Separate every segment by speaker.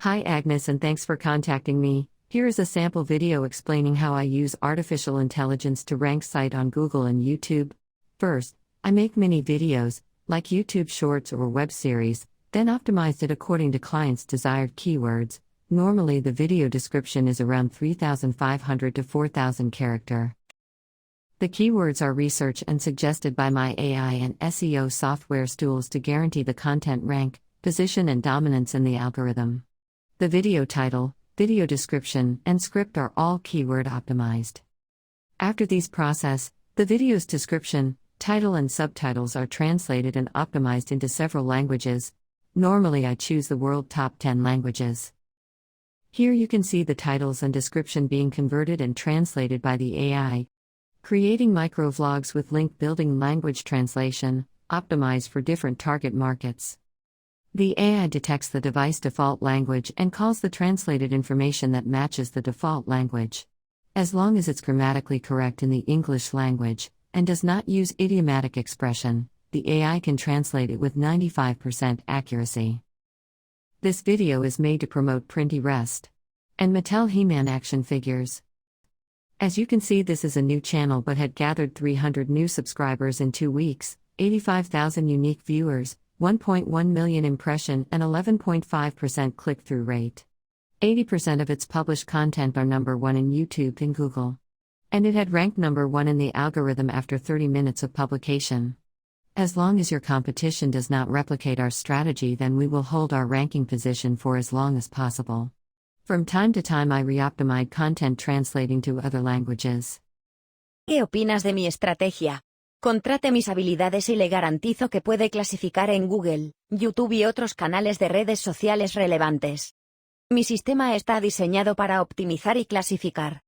Speaker 1: Hi Agnes, and thanks for contacting me. Here is a sample video explaining how I use artificial intelligence to rank site on Google and YouTube. First, I make mini videos, like YouTube Shorts or web series, then optimized it according to clients' desired keywords. Normally the video description is around 3,500 to 4,000 character. The keywords are researched and suggested by my AI and SEO software tools to guarantee the content rank, position and dominance in the algorithm. The video title, video description, and script are all keyword optimized. After these process, the video's description, title and subtitles are translated and optimized into several languages. Normally I choose the world top 10 languages. Here you can see the titles and description being converted and translated by the AI. Creating microvlogs with link building language translation, optimized for different target markets. The AI detects the device default language and calls the translated information that matches the default language. As long as it's grammatically correct in the English language, and does not use idiomatic expression, the AI can translate it with 95% accuracy. This video is made to promote Printy Rest and Mattel He-Man action figures. As you can see, this is a new channel but had gathered 300 new subscribers in 2 weeks, 85,000 unique viewers, 1.1 million impression and 11.5% click-through rate. 80% of its published content are number 1 in YouTube and Google. And it had ranked number 1 in the algorithm after 30 minutes of publication. As long as your competition does not replicate our strategy, then we will hold our ranking position for as long as possible. From time to time I re-optimize content translating to other languages.
Speaker 2: ¿Qué opinas de mi estrategia? Contrate mis habilidades y le garantizo que puede clasificar en Google, YouTube y otros canales de redes sociales relevantes. Mi sistema está diseñado para optimizar y clasificar.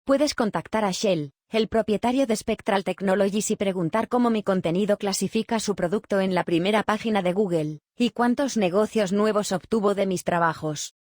Speaker 2: Puedes contactar a Shell, el propietario de Spectral Technologies, y preguntar cómo mi contenido clasifica su producto en la primera página de Google, y cuántos negocios nuevos obtuvo de mis trabajos.